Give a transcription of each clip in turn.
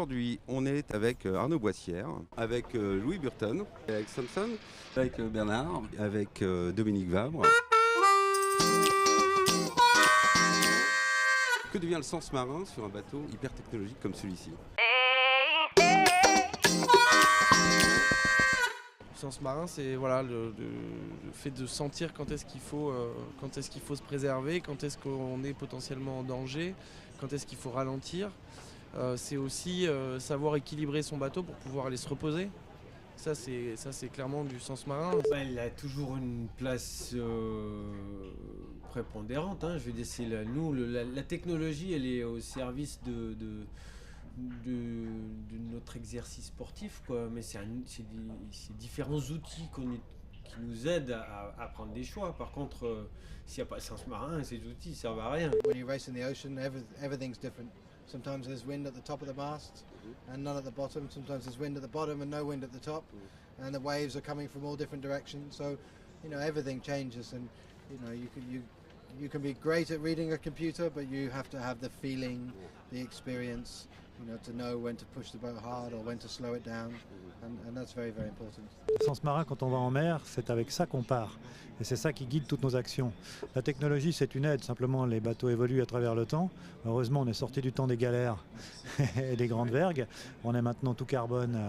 aujourd'hui, on est avec Arnaud Boissière, avec Louis Burton, avec Samson, avec Bernard, avec Dominique Vabre. Que devient le sens marin sur un bateau hyper technologique comme celui-ci? Le sens marin, c'est voilà, le fait de sentir quand est-ce qu'il faut se préserver, quand est-ce qu'on est potentiellement en danger, quand est-ce qu'il faut ralentir. C'est aussi savoir équilibrer son bateau pour pouvoir aller se reposer. Ça c'est clairement du sens marin. Elle a toujours une place prépondérante. Je veux dire, c'est la technologie, elle est au service de notre exercice sportif, quoi. Mais c'est différents outils qui nous aident à prendre des choix. Par contre, s'il n'y a pas de sens marin, ces outils ne servent à rien. When you race in the ocean, everything's different. Sometimes there's wind at the top of the mast and none at the bottom. Sometimes there's wind at the bottom and no wind at the top. And the waves are coming from all different directions. So, everything changes, and you can be great at reading a computer, but you have to have the feeling, the experience, to know when to push the boat hard or when to slow it down, and that's very, very important. Le sens marin, quand on va en mer, c'est avec ça qu'on part. Et c'est ça qui guide toutes nos actions. La technologie, c'est une aide. Simplement, les bateaux évoluent à travers le temps. Heureusement, on est sorti du temps des galères et des grandes vergues. On est maintenant tout carbone.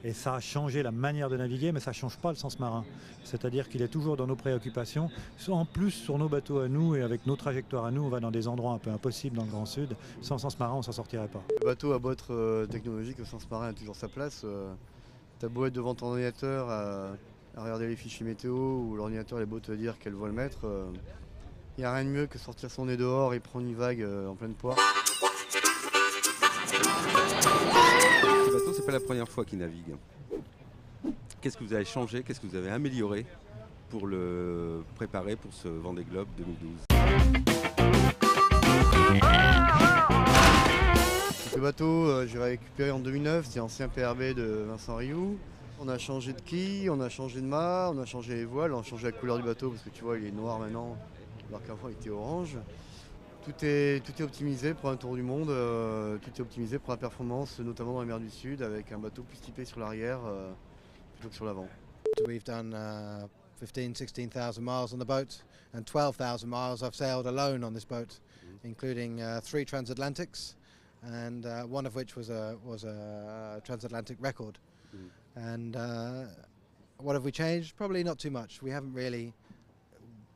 Et ça a changé la manière de naviguer, mais ça ne change pas le sens marin. C'est-à-dire qu'il est toujours dans nos préoccupations. En plus, sur nos bateaux à nous et avec nos trajectoires à nous, on va dans des endroits un peu impossibles dans le Grand Sud. Sans sens marin, on ne s'en sortirait pas. Le bateau a beau être technologique, le sens marin a toujours sa place. T'as beau être devant ton ordinateur à regarder les fichiers météo, ou l'ordinateur est beau te dire quelle voie le mettre. Il n'y a rien de mieux que sortir son nez dehors et prendre une vague en pleine poire. Ce bateau, c'est pas la première fois qu'il navigue. Qu'est-ce que vous avez changé, qu'est-ce que vous avez amélioré pour le préparer pour ce Vendée Globe 2012? Le bateau, j'ai récupéré en 2009, c'est l'ancien PRB de Vincent Rioux. On a changé de quille, on a changé de mât, on a changé les voiles, on a changé la couleur du bateau parce que tu vois, il est noir maintenant, alors qu'avant il était orange. Tout est optimisé pour un tour du monde, tout est optimisé pour la performance, notamment dans la mer du Sud, avec un bateau plus typé sur l'arrière plutôt que sur l'avant. We've done 16,000 miles on the boat, and 12,000 miles I've sailed alone on this boat, including 3 transatlantics, and one of which was a transatlantic record. And what have we changed? Probably not too much. We haven't really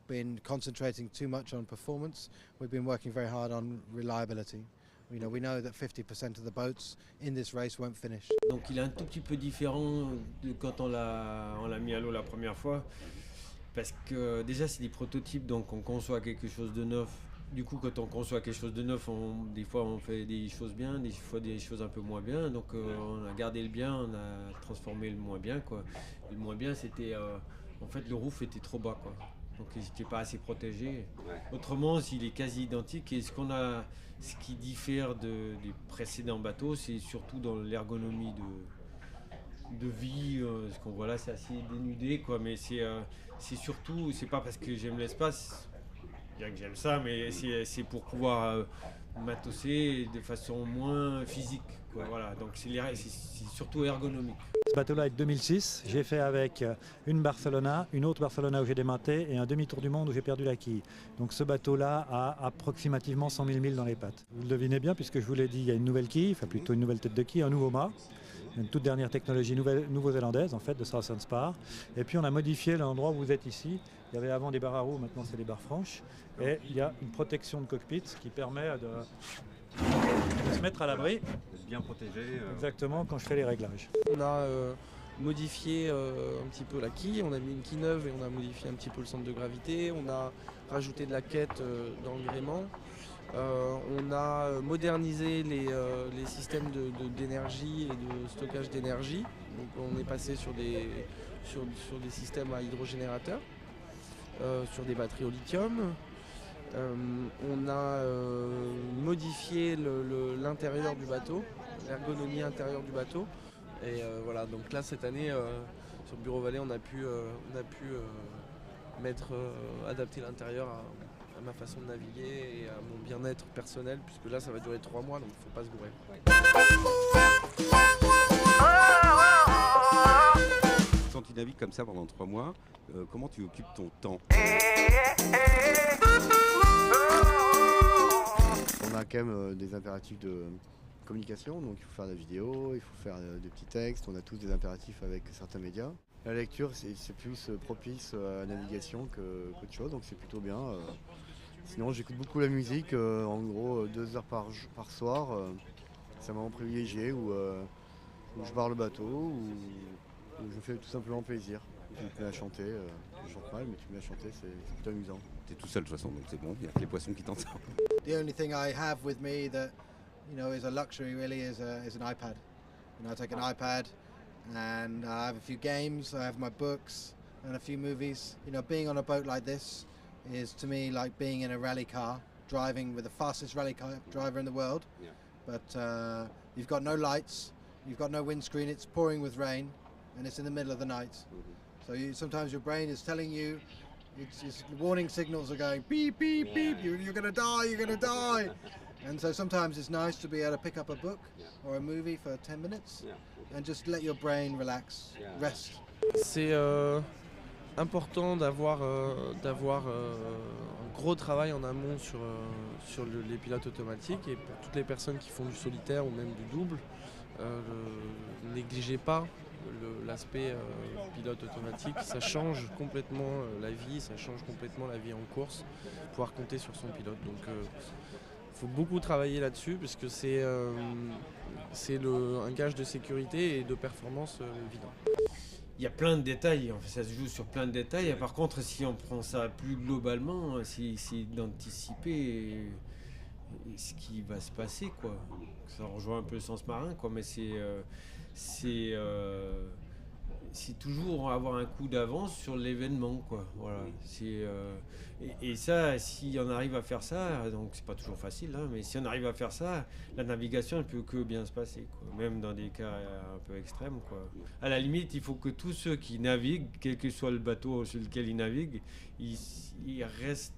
been concentrating too much on performance. We've been working very hard on reliability. We know that 50% of the boats in this race won't finish. Donc il est un tout petit peu différent de quand on l'a mis à l'eau la première fois, parce que déjà c'est des prototypes, donc on conçoit quelque chose de neuf. Du coup, quand on conçoit quelque chose de neuf, des fois on fait des choses bien, des fois des choses un peu moins bien. Donc on a gardé le bien, on a transformé le moins bien, quoi. Le moins bien, c'était en fait le roof était trop bas, quoi. Donc il n'était pas assez protégé. Autrement, il est quasi identique. Et ce qui diffère des précédents bateaux, c'est surtout dans l'ergonomie de vie. Ce qu'on voit là, c'est assez dénudé, quoi. Mais c'est surtout, c'est pas parce que j'aime l'espace, bien que j'aime ça, mais c'est pour pouvoir matosser de façon moins physique, quoi. Voilà. Donc c'est surtout ergonomique. Ce bateau-là est de 2006. J'ai fait avec une Barcelona, une autre Barcelona où j'ai dématé et un demi-tour du monde où j'ai perdu la quille. Donc ce bateau-là a approximativement 100 000 milles dans les pattes. Vous le devinez bien puisque je vous l'ai dit, il y a une nouvelle quille, enfin plutôt une nouvelle tête de quille, un nouveau mât, une toute dernière technologie nouveau-zélandaise en fait de Southern Spar. Et puis on a modifié l'endroit où vous êtes ici. Il y avait avant des barres à roues, maintenant c'est des barres franches. Et il y a une protection de cockpit qui permet de se mettre à l'abri. Bien protégé. Exactement, quand je fais les réglages. On a modifié un petit peu la quille, on a mis une quille neuve et on a modifié un petit peu le centre de gravité. On a rajouté de la quête dans le gréement. On a modernisé les systèmes d'énergie et de stockage d'énergie. Donc on est passé sur des systèmes à hydrogénérateurs, sur des batteries au lithium. On a modifié l'intérieur du bateau, l'ergonomie intérieure du bateau. Et voilà, donc là cette année sur Bureau Vallée on a pu adapter l'intérieur à ma façon de naviguer et à mon bien-être personnel, puisque là ça va durer 3 mois, donc il ne faut pas se gourer. Quand tu navigues comme ça pendant 3 mois, comment tu occupes ton temps? On a quand même des impératifs de communication, donc il faut faire de la vidéo, il faut faire des petits textes, on a tous des impératifs avec certains médias. La lecture, c'est plus propice à la navigation qu'autre chose, donc c'est plutôt bien. Sinon, j'écoute beaucoup la musique, en gros 2 heures par soir. C'est un moment privilégié où je barre le bateau, où je fais tout simplement plaisir. Tu me mets à chanter, je chante mal, mais tu me mets à chanter, c'est plutôt amusant. T'es tout seul de toute façon, donc c'est bon, il y a que les poissons qui t'entendent. The only thing I have with me that, is a luxury really is an iPad. I take an iPad and I have a few games, I have my books and a few movies. Being on a boat like this is to me like being in a rally car, driving with the fastest rally car driver in the world. Yeah. But you've got no lights, you've got no windscreen, it's pouring with rain and it's in the middle of the night. So sometimes your brain is telling you, it's warning signals are going beep, beep, beep, you're going to die, you're going to die. And so sometimes it's nice to be able to pick up a book or a movie for 10 minutes and just let your brain relax, rest. C'est important d'avoir un gros travail en amont sur les pilotes automatiques, et pour toutes les personnes qui font du solitaire ou même du double, négligez pas l'aspect pilote automatique. Ça change complètement la vie, ça change complètement la vie en course, pouvoir compter sur son pilote. Donc il faut beaucoup travailler là-dessus parce que c'est un gage de sécurité et de performance évident. Il y a plein de détails, en fait, ça se joue sur plein de détails. Et par contre, si on prend ça plus globalement, c'est d'anticiper ce qui va se passer, quoi. Ça rejoint un peu le sens marin, quoi, mais c'est toujours avoir un coup d'avance sur l'événement, quoi. Voilà. Et ça, si on arrive à faire ça, donc c'est pas toujours facile, hein, mais si on arrive à faire ça, la navigation ne peut que bien se passer, quoi. Même dans des cas un peu extrêmes, quoi. À la limite, il faut que tous ceux qui naviguent, quel que soit le bateau sur lequel ils naviguent, ils restent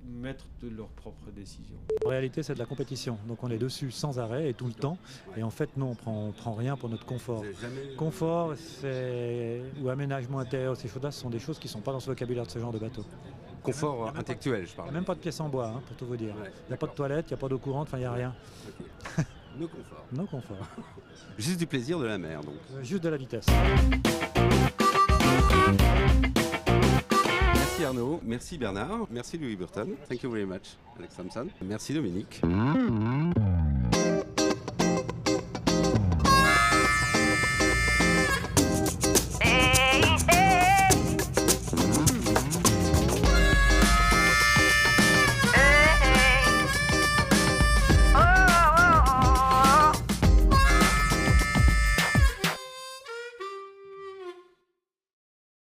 maîtres de leurs propres décisions. En réalité, c'est de la compétition, donc on est dessus sans arrêt et tout le temps. Et en fait, non, on prend rien pour notre confort. Confort, ou aménagement intérieur, ces choses-là, ce sont des choses qui ne sont pas dans ce vocabulaire de ce genre de bateau. Confort intellectuel, je Il parle. n'y a même pas de pièces en bois, hein, pour tout vous dire. Ouais. Il n'y a pas de toilette, il n'y a pas d'eau courante, enfin, il n'y a rien. Okay. No confort. Non confort. Juste du plaisir de la mer, donc. Juste de la vitesse. Merci Arnaud, merci Bernard, merci Louis Burton. Thank you very much, Alex Thompson. Merci Dominique.